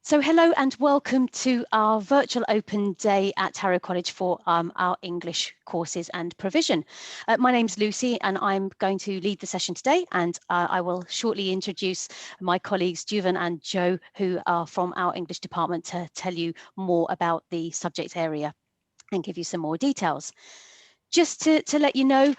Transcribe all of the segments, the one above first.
So hello and welcome to our virtual open day at Harrow College for our English courses and provision. My name's Lucy and I'm going to lead the session today, and I will shortly introduce my colleagues Juven and Joe, who are from our English department, to tell you more about the subject area and give you some more details. Just to let you know,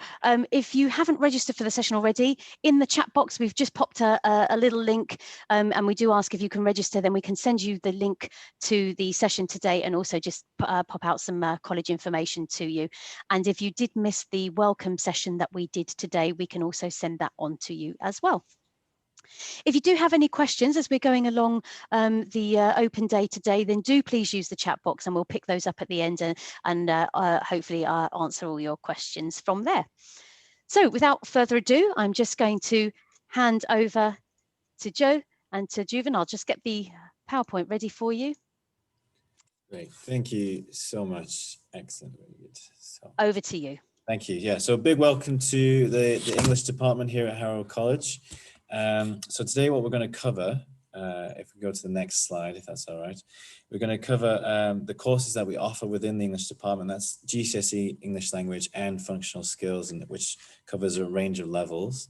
if you haven't registered for the session already, in the chat box, we've just popped a little link, and we do ask if you can register, then we can send you the link to the session today and also just pop out some college information to you. And if you did miss the welcome session that we did today, we can also send that on to you as well. If you do have any questions as we're going along the open day today, then do please use the chat box and we'll pick those up at the end and hopefully answer all your questions from there. So without further ado, I'm just going to hand over to Joe and to Juven. I'll just get the PowerPoint ready for you. Great, thank you so much. Excellent, really good. So, over to you. Thank you. Yeah, so a big welcome to the English department here at Harrow College. So today what we're going to cover, if we go to the next slide, if that's all right, we're going to cover the courses that we offer within the English department. That's GCSE English Language and Functional Skills, and which covers a range of levels.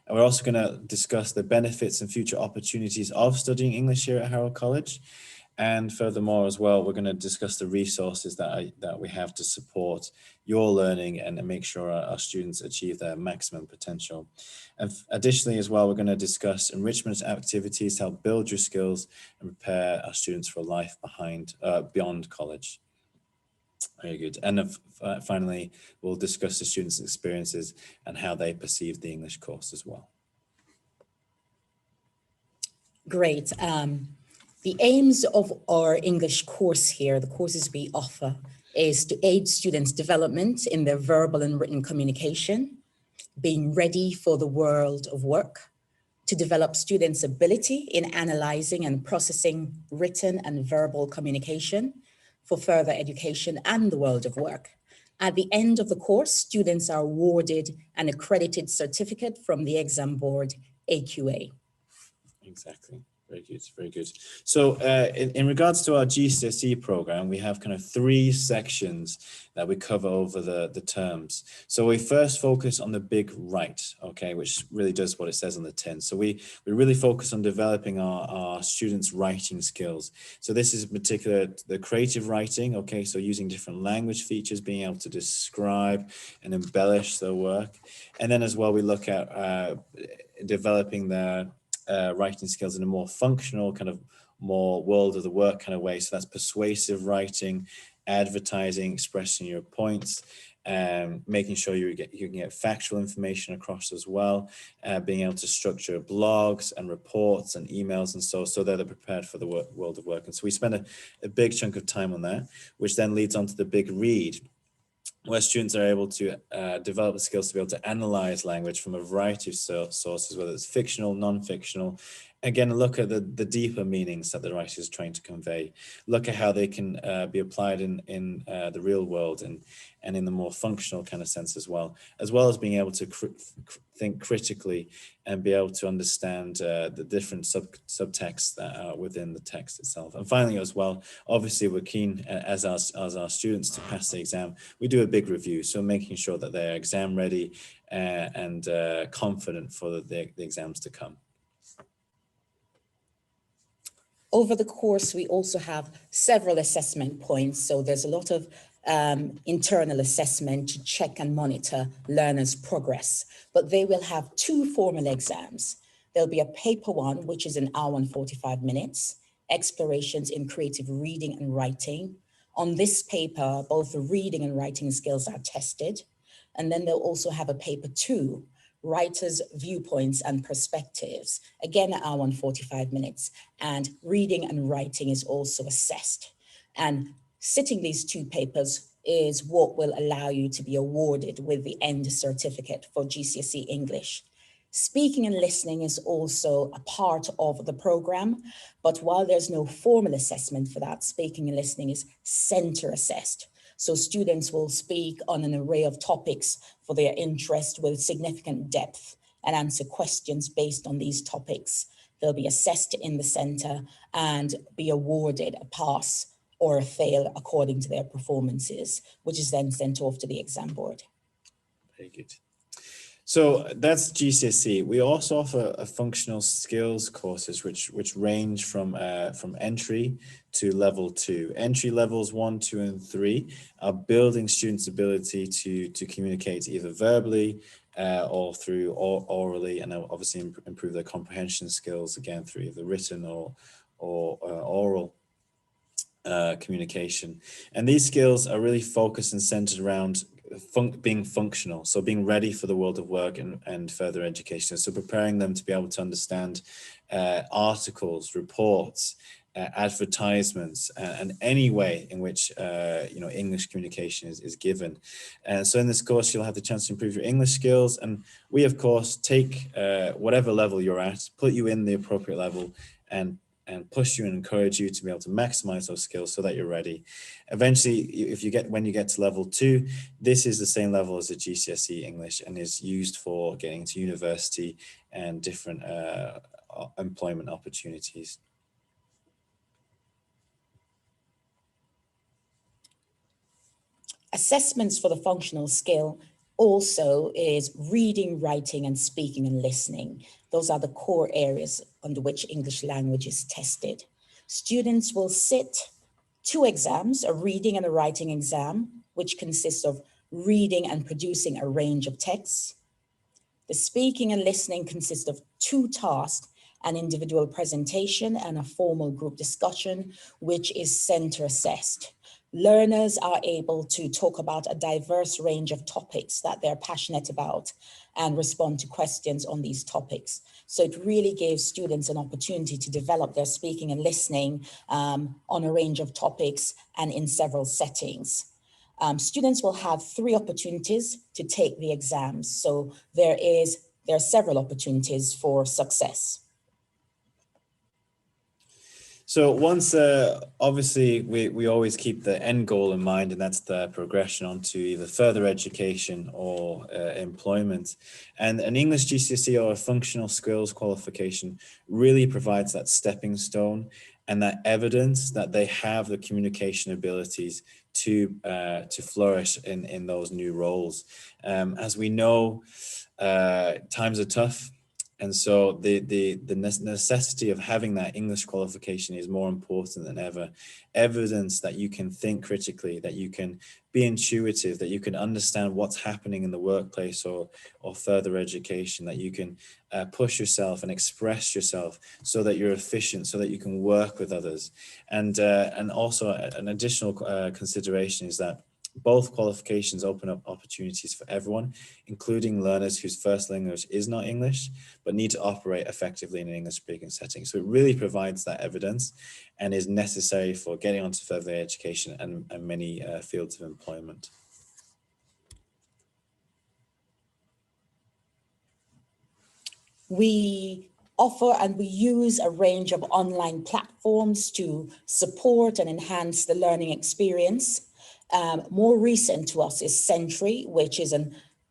And we're also going to discuss the benefits and future opportunities of studying English here at Harrow College. And furthermore as well, we're going to discuss the resources that we have to support your learning and make sure our students achieve their maximum potential. And additionally as well, we're going to discuss enrichment activities to help build your skills and prepare our students for life beyond college. Very good. And finally, we'll discuss the students' experiences and how they perceive the English course as well. Great. The aims of our English course here, the courses we offer, is to aid students' development in their verbal and written communication, being ready for the world of work, to develop students' ability in analyzing and processing written and verbal communication for further education and the world of work. At the end of the course, students are awarded an accredited certificate from the exam board, AQA. Exactly. Very good, very good. So in regards to our GCSE program, we have kind of 3 sections that we cover over the terms. So we first focus on the big right, okay, which really does what it says on the tin. So we really focus on developing our students' writing skills. So this is in particular the creative writing, okay, so using different language features, being able to describe and embellish their work. And then as well, we look at developing their writing skills in a more functional, kind of more world of the work kind of way. So that's persuasive writing, advertising, expressing your points, making sure you can get factual information across as well, being able to structure blogs and reports and emails and so that they're prepared for the world of work. And so we spend a big chunk of time on that, which then leads on to the big read, where students are able to develop the skills to be able to analyze language from a variety of sources, whether it's fictional, non-fictional. Again, look at the deeper meanings that the writer is trying to convey. Look at how they can be applied in the real world and in the more functional kind of sense as well as being able to think critically and be able to understand the different subtexts that are within the text itself. And finally as well, obviously we're keen as our students to pass the exam. We do a big review, so making sure that they're exam ready and confident for the exams to come. Over the course, we also have several assessment points. So there's a lot of internal assessment to check and monitor learners' progress, but they will have 2 formal exams. There'll be a paper 1, which is an hour and 45 minutes, explorations in creative reading and writing. On this paper, both the reading and writing skills are tested. And then they'll also have a paper 2, writers' viewpoints and perspectives, again, an hour and 45 minutes, and reading and writing is also assessed. And sitting these 2 papers is what will allow you to be awarded with the end certificate for GCSE English. Speaking and listening is also a part of the program, but while there's no formal assessment for that, speaking and listening is center assessed. So students will speak on an array of topics for their interest with significant depth and answer questions based on these topics. They'll be assessed in the centre and be awarded a pass or a fail according to their performances, which is then sent off to the exam board. Very good. So that's GCSE. We also offer a functional skills courses which range from entry to level 2. Entry levels 1, 2, and 3 are building students' ability to communicate either verbally or through orally, and obviously improve their comprehension skills again through either written or oral communication. And these skills are really focused and centered around being functional, so being ready for the world of work and further education. So preparing them to be able to understand articles, reports, advertisements, and any way in which English communication is given. And so in this course, you'll have the chance to improve your English skills. And we, of course, take whatever level you're at, put you in the appropriate level, and push you and encourage you to be able to maximize those skills so that you're ready. Eventually, when you get to level 2, this is the same level as the GCSE English and is used for getting to university and different employment opportunities. Assessments for the functional skill also is reading, writing, and speaking and listening. Those are the core areas under which English language is tested. Students will sit 2 exams, a reading and a writing exam, which consists of reading and producing a range of texts. The speaking and listening consists of 2 tasks, an individual presentation and a formal group discussion, which is center assessed. Learners are able to talk about a diverse range of topics that they're passionate about and respond to questions on these topics. So it really gives students an opportunity to develop their speaking and listening on a range of topics and in several settings. Students will have 3 opportunities to take the exams. So there are several opportunities for success. So once, obviously, we always keep the end goal in mind, and that's the progression onto either further education or employment. And an English GCSE or a functional skills qualification really provides that stepping stone and that evidence that they have the communication abilities to flourish in those new roles. As we know, times are tough. And so the necessity of having that English qualification is more important than ever. Evidence that you can think critically, that you can be intuitive, that you can understand what's happening in the workplace or further education, that you can push yourself and express yourself so that you're efficient, so that you can work with others. And also an additional consideration is that both qualifications open up opportunities for everyone, including learners whose first language is not English, but need to operate effectively in an English-speaking setting. So it really provides that evidence and is necessary for getting onto further education and many fields of employment. We offer and we use a range of online platforms to support and enhance the learning experience. More recent to us is Sentry, which is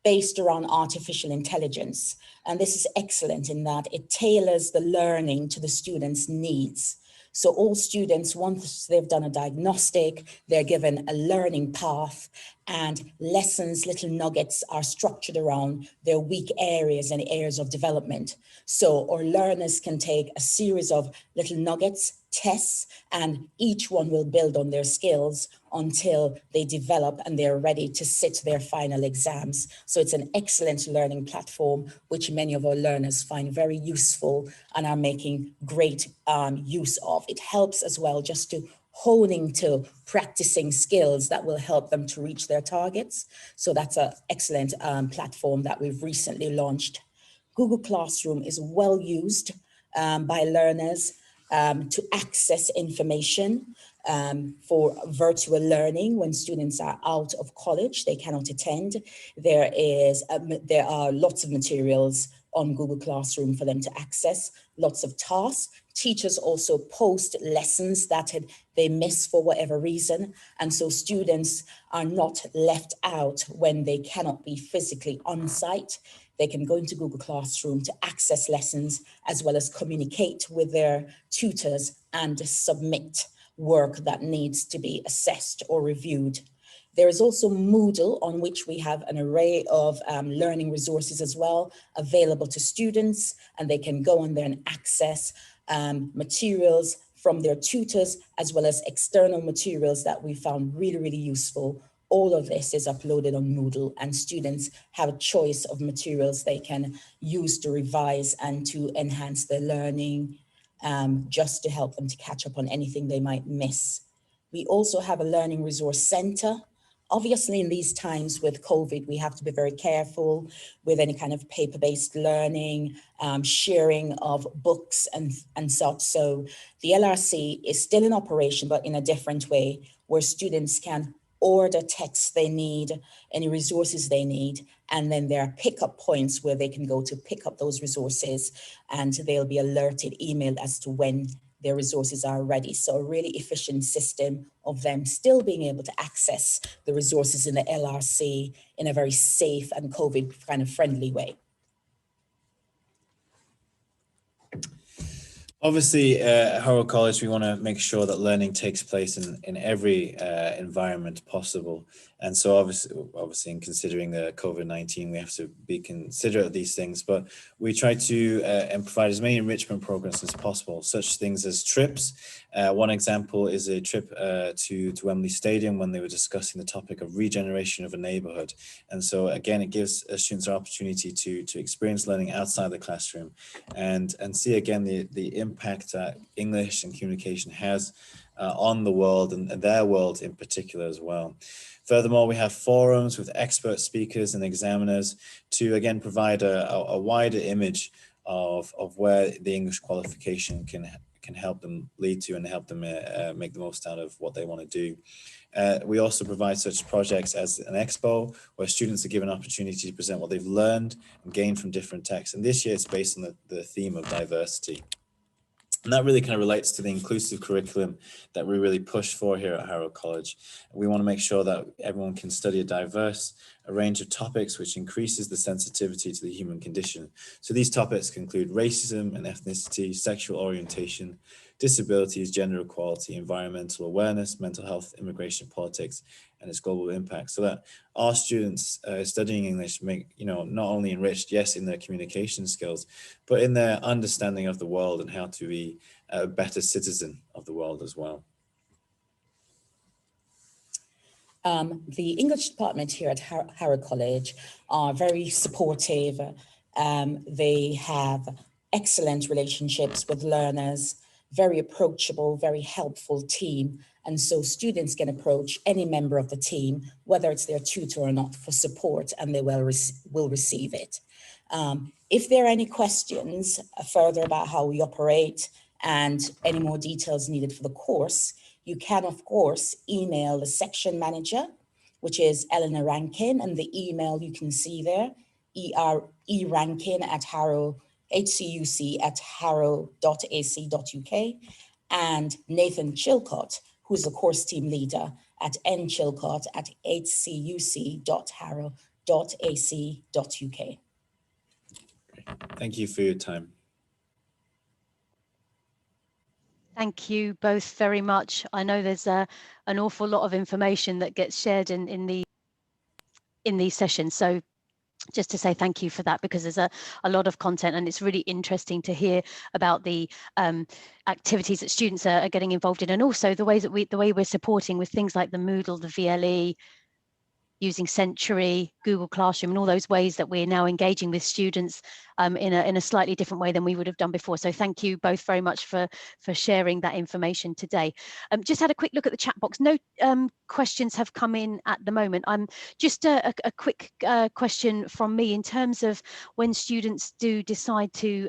based around artificial intelligence. And this is excellent in that it tailors the learning to the students' needs. So all students, once they've done a diagnostic, they're given a learning path, and lessons, little nuggets are structured around their weak areas and areas of development. So our learners can take a series of little nuggets, tests, and each one will build on their skills until they develop and they're ready to sit their final exams. So it's an excellent learning platform, which many of our learners find very useful and are making great use of. It helps as well just to honing to practicing skills that will help them to reach their targets. So that's an excellent platform that we've recently launched. Google Classroom is well used by learners to access information for virtual learning when students are out of college, they cannot attend. There are lots of materials on Google Classroom for them to access, lots of tasks. Teachers also post lessons that they miss for whatever reason. And so students are not left out when they cannot be physically on site. They can go into Google Classroom to access lessons as well as communicate with their tutors and submit work that needs to be assessed or reviewed. There is also Moodle, on which we have an array of learning resources as well available to students, and they can go on there and access materials from their tutors as well as external materials that we found really, really useful. All of this is uploaded on Moodle, and students have a choice of materials they can use to revise and to enhance their learning, just to help them to catch up on anything they might miss. We also have a learning resource center. Obviously, in these times with COVID, we have to be very careful with any kind of paper-based learning, sharing of books and such. So the LRC is still in operation, but in a different way, where students can order texts they need, any resources they need, and then there are pickup points where they can go to pick up those resources, and they'll be alerted, emailed as to when their resources are ready. So a really efficient system of them still being able to access the resources in the LRC in a very safe and COVID kind of friendly way. Obviously, at Harrow College, we want to make sure that learning takes place in every environment possible. And so obviously in considering the COVID-19, we have to be considerate of these things, but we try to and provide as many enrichment programs as possible, such things as trips. One example is a trip to Wembley Stadium when they were discussing the topic of regeneration of a neighborhood. And so again, it gives students an opportunity to experience learning outside the classroom and see again the impact that English and communication has on the world and their world in particular as well. Furthermore, we have forums with expert speakers and examiners to again provide a wider image of where the English qualification can help them lead to and help them make the most out of what they want to do. We also provide such projects as an expo, where students are given an opportunity to present what they've learned and gained from different texts. And this year it's based on the theme of diversity. And that really kind of relates to the inclusive curriculum that we really push for here at Harrow College. We want to make sure that everyone can study a range of topics which increases the sensitivity to the human condition. So these topics can include racism and ethnicity, sexual orientation, disabilities, gender equality, environmental awareness, mental health, immigration, politics, and its global impact, so that our students studying English make, not only enriched, yes, in their communication skills, but in their understanding of the world and how to be a better citizen of the world as well. The English department here at Harrow College are very supportive. They have excellent relationships with learners, very approachable, very helpful team. And so students can approach any member of the team, whether it's their tutor or not, for support, and they will receive it. If there are any questions further about how we operate and any more details needed for the course, you can, of course, email the section manager, which is Eleanor Rankin, and the email you can see there, erankin at Harrow, HCUC@harrow.ac.uk, and Nathan Chilcott, who's the course team leader at nchilcott@hcuc.harrow.ac.uk. Thank you for your time. Thank you both very much. I know there's an awful lot of information that gets shared in these sessions. So just to say thank you for that, because there's a lot of content, and it's really interesting to hear about the activities that students are getting involved in, and also the way we're supporting with things like the Moodle, the VLE, using Century, Google Classroom, and all those ways that we're now engaging with students in a slightly different way than we would have done before. So thank you both very much for sharing that information today. Just had a quick look at the chat box. No questions have come in at the moment. Just a quick question from me in terms of when students do decide to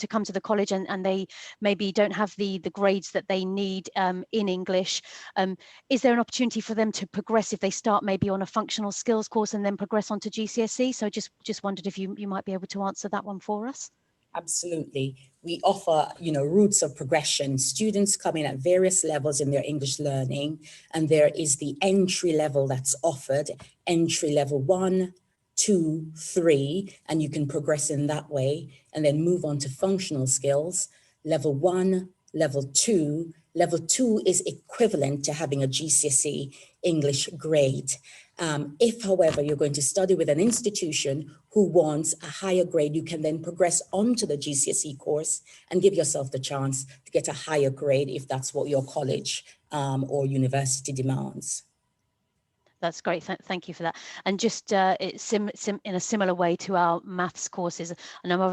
come to the college and they maybe don't have the grades that they need in English. Is there an opportunity for them to progress if they start maybe on a functional skills course and then progress onto GCSE? So just wondered if you might be able to answer that one for us. Absolutely. We offer, routes of progression. Students come in at various levels in their English learning, and there is the entry level that's offered, entry level 1, 2, 3, and you can progress in that way, and then move on to functional skills, level 1, level 2. Level 2 is equivalent to having a GCSE English grade. If, however, you're going to study with an institution who wants a higher grade, you can then progress onto the GCSE course and give yourself the chance to get a higher grade if that's what your college or university demands. That's great. Thank you for that. And just it's in a similar way to our maths courses, a number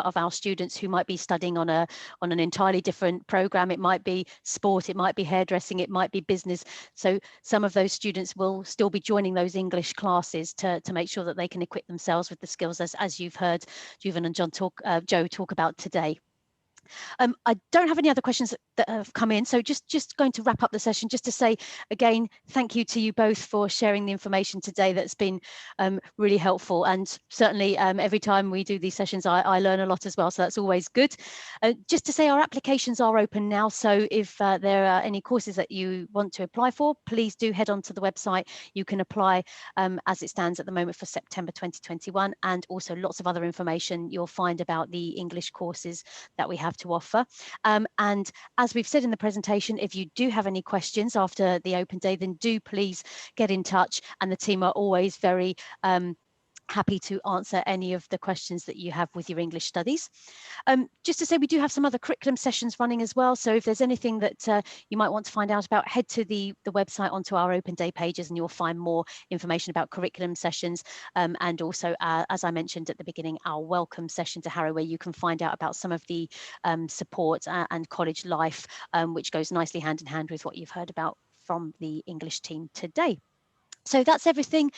of our students who might be studying on an entirely different program. It might be sport, it might be hairdressing, it might be business. So some of those students will still be joining those English classes to make sure that they can equip themselves with the skills as you've heard Juven and Joe talk about today. I don't have any other questions that have come in, so just going to wrap up the session just to say again thank you to you both for sharing the information today. That's been really helpful, and certainly every time we do these sessions I learn a lot as well, so that's always good. Just to say our applications are open now, so if there are any courses that you want to apply for, please do head on to the website. You can apply as it stands at the moment for September 2021, and also lots of other information you'll find about the English courses that we have to offer. And as we've said in the presentation, if you do have any questions after the open day, then do please get in touch, and the team are always very happy to answer any of the questions that you have with your English studies. Just to say, we do have some other curriculum sessions running as well, so if there's anything that you might want to find out about, head to the website onto our open day pages and you'll find more information about curriculum sessions, and also as I mentioned at the beginning, our welcome session to Harrow, where you can find out about some of the support and college life, which goes nicely hand in hand with what you've heard about from the English team today. So that's everything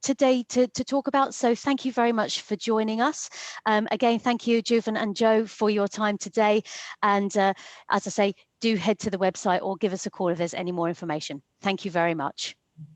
today to talk about. So thank you very much for joining us. Again, thank you, Juven and Joe, for your time today. And as I say, do head to the website or give us a call if there's any more information. Thank you very much.